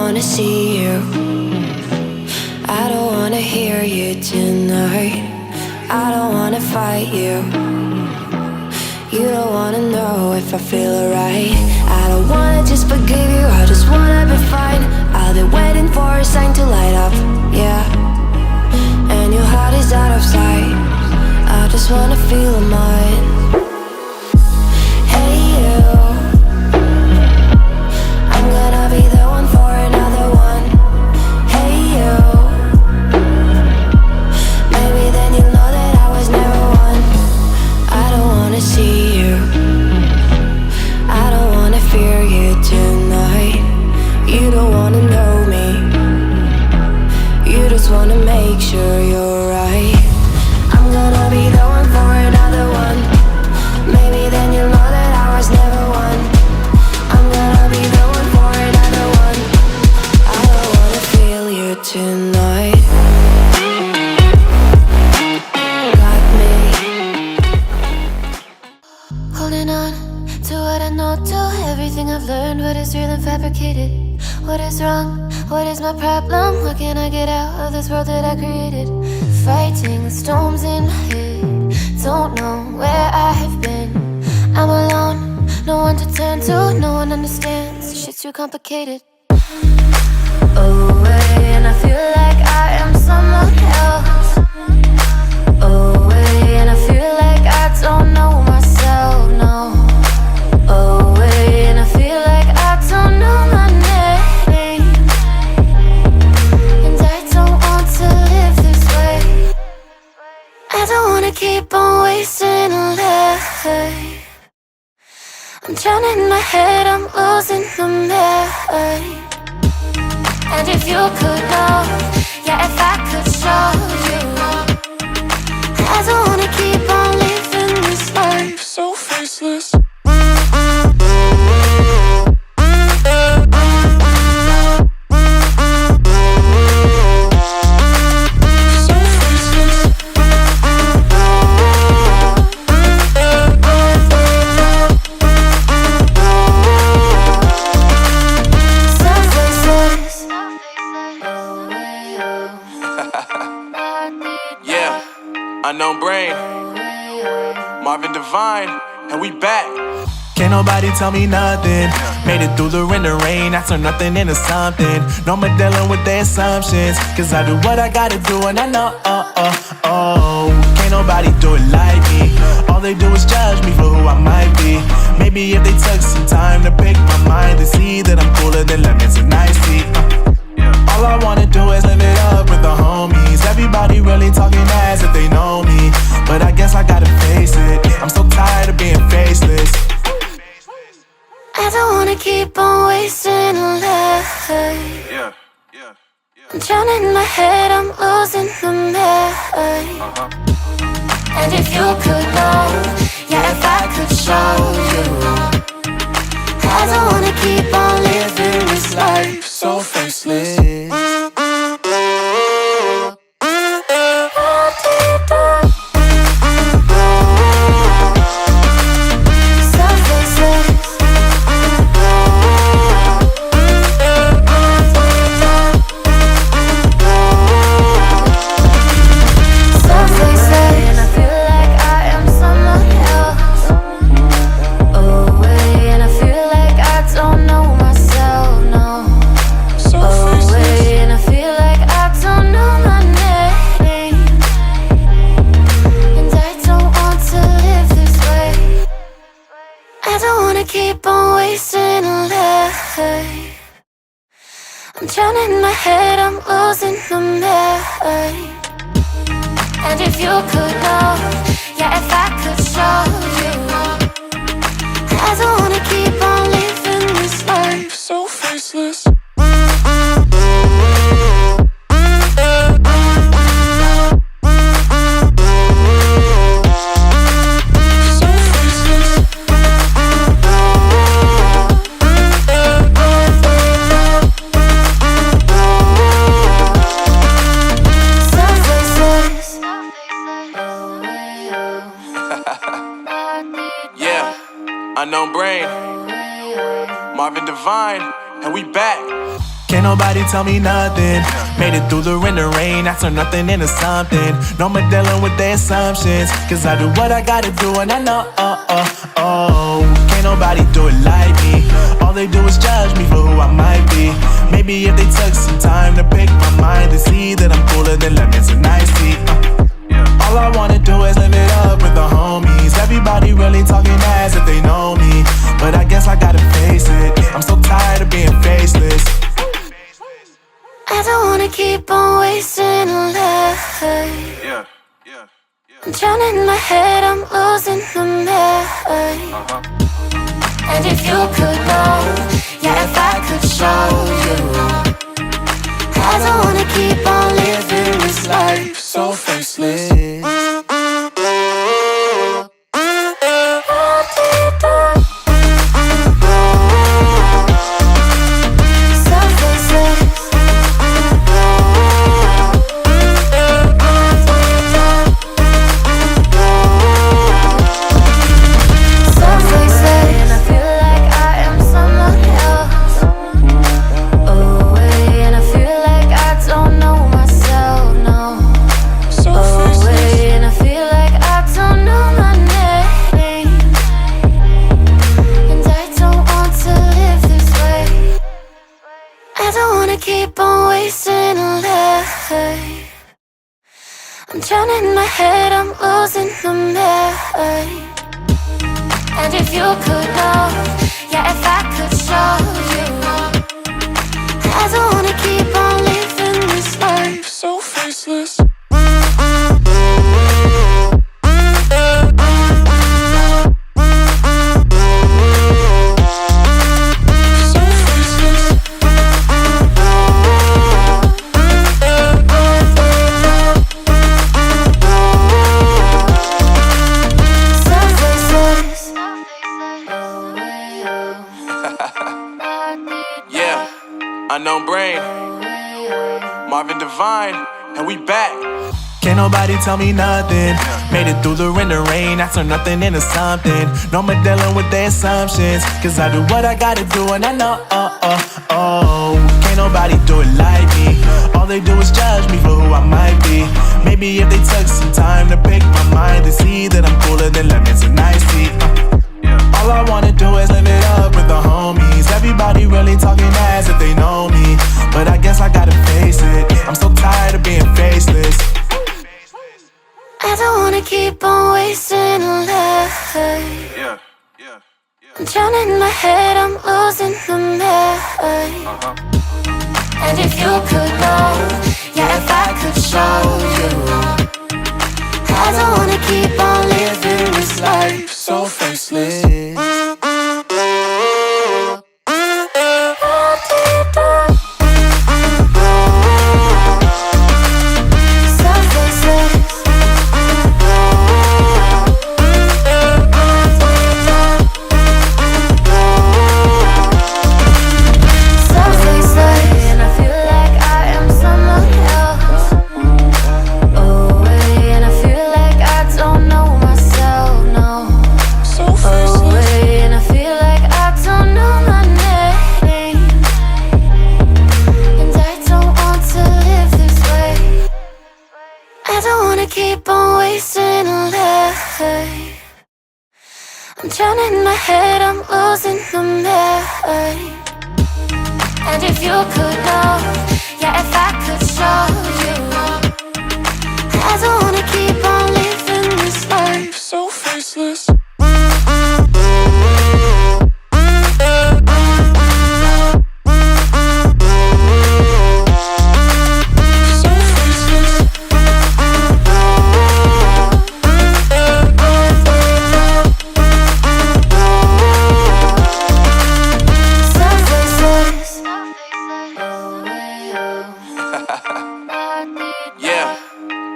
wanna see you. I don't wanna hear you tonight. I don't wanna fight you. You don't wanna know if I feel alright. I don't wanna just forgive you, I just wanna be fine. I'll be waiting for a sign to light up, yeah. And your heart is out of sight. I just wanna feel mine. Hey you, I'm gonna be the one for another one. Hey you, maybe then you'll know that I was never one. I don't wanna see you, I don't wanna fear you tonight. You don't wanna know me, you just wanna make sure you're right. I'm gonna be the one for another one. Maybe then you'll know that I was never one. I'm gonna be the one for another one. I don't wanna feel you tonight. Got me holding on to what I know, to everything I've learned. What is real and fabricated? What is wrong? What is my problem? How can I get out of this world that I created? Fighting the storms in my head. Don't know where I have been. I'm alone, no one to turn to. No one understands, shit's too complicated. Away, and I feel like I am someone else. Away, and I feel like I don't know myself, no. Away, and I feel like I don't know my name. And I don't want to live this way. I don't wanna keep on wasting life. I'm drowning in my head, I'm losing my mind. And if you could know, yeah, if I could show you, I don't wanna keep on living this life so faceless. Unknown brain, Marvin Divine, and we back. Can't nobody tell me nothing. Made it through the rain and rain, I turned nothing into something. No more dealing with their assumptions, cause I do what I gotta do and I know, can't nobody do it like me. All they do is judge me for who I might be. Maybe if they took some time to pick my mind, to see that I'm cooler than lemons and iced tea. All I wanna do is live it up with the homies. Everybody really talking as if they know me, but I guess I gotta face it. I'm so tired of being faceless. I don't wanna keep on wasting life. I'm drowning in my head, I'm losing my mind. And if you could know, yeah, if I could show you, I don't wanna keep on living this life so faceless. Keep on wasting life. I'm drowning in my head, I'm losing my mind. And if you could know, yeah, if I could show you, I don't wanna keep on living this life so faceless. Unknown brain, Marvin Divine, and we back. Can't nobody tell me nothing. Made it through the wind and rain, I turn nothing into something. No more dealing with their assumptions, cause I do what I gotta do and I know, can't nobody do it like me. All they do is judge me for who I might be. Maybe if they took some time to pick my mind and see that I'm cooler than lemons and iced tea. All I wanna do is live it up with the homies. Everybody really talking as if they know me, but I guess I gotta face it. I'm so tired of being faceless. I don't wanna keep on wasting a life. I'm drowning in my head, I'm losing the mind. And if you could know, yeah, if I could show you, I don't wanna keep on living this life so faceless. Keep on wasting a life. I'm drowning in my head, I'm losing the mind. And if you could know, yeah, if I could show you, I don't wanna keep on living this life so faceless. Unknown brain, Marvin Divine, and we back. Can't nobody tell me nothing. Made it through the wind and rain, I turn nothing into something. No more dealing with their assumptions, cause I do what I gotta do and I know, can't nobody do it like me. All they do is judge me for who I might be. Maybe if they took some time to pick my mind and see that I'm cooler than lemons and iced tea. All I wanna do is live it up with the homies. Everybody really talking as if they know me, but I guess I gotta face it. I'm so tired of being faceless. I don't wanna keep on wasting a life. I'm drowning in my head, I'm losing the mind. And if you could know, yeah, if I could show you, I don't wanna keep on living this life so faceless. Keep on wasting a life. I'm drowning in my head, I'm losing the mind. And if you could know, yeah, if I could show you, I don't wanna keep on living this life so faceless.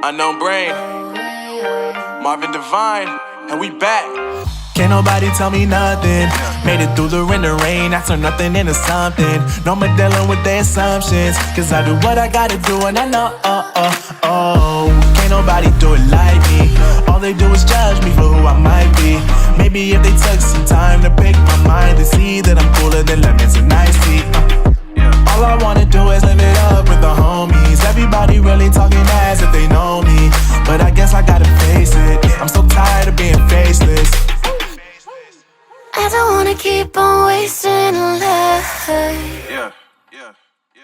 Unknown brain, Marvin Divine, and we back. Can't nobody tell me nothing. Made it through the wind and rain, I turn nothing into something. No more dealing with their assumptions, cause I do what I gotta do and I know, can't nobody do it like me. All they do is judge me for who I might be. Maybe if they took some time to pick my mind and see that I'm cooler than lemons and iced tea. keep on wasting a life.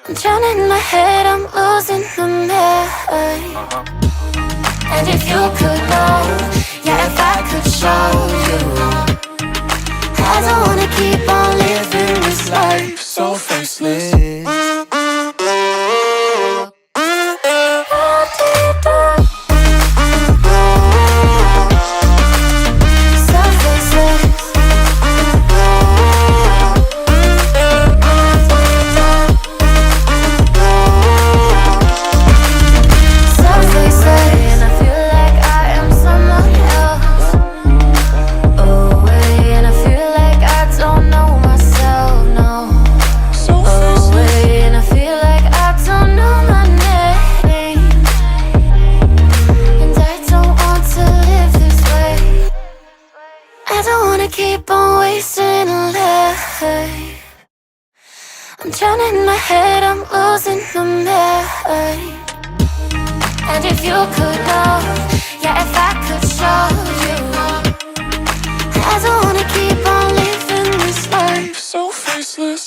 I'm drowning in my head, I'm losing the mind. And if you could know, yeah, if I could show you, I don't wanna keep on living this life so faceless. Keep on wasting a life. I'm drowning in my head, I'm losing the mind. And if you could know, yeah, if I could show you, I don't wanna keep on living this life so faceless.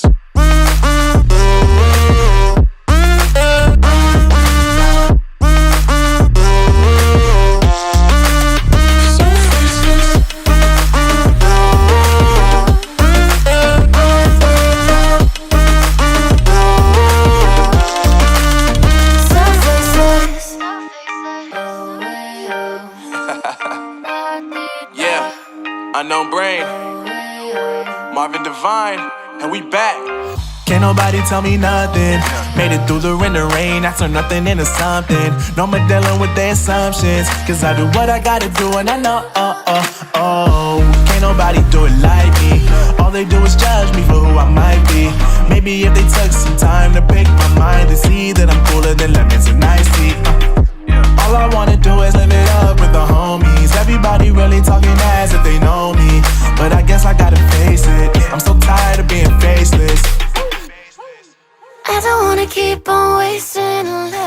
Unknown Brain, Marvin Divine, and we back. Can't nobody tell me nothing. Made it through the wind and rain, I turn nothing into something. No more dealing with their assumptions, cause I do what I gotta do and I know, can't nobody do it like me. All they do is judge me for who I might be. Maybe if they took some time to pick my mind, they see that I'm cooler than lemons and iced tea. All I wanna do is live it up with the homies. Everybody really talking as if they know me, but I guess I gotta face it, I'm so tired of being faceless. I don't wanna keep on wasting a life.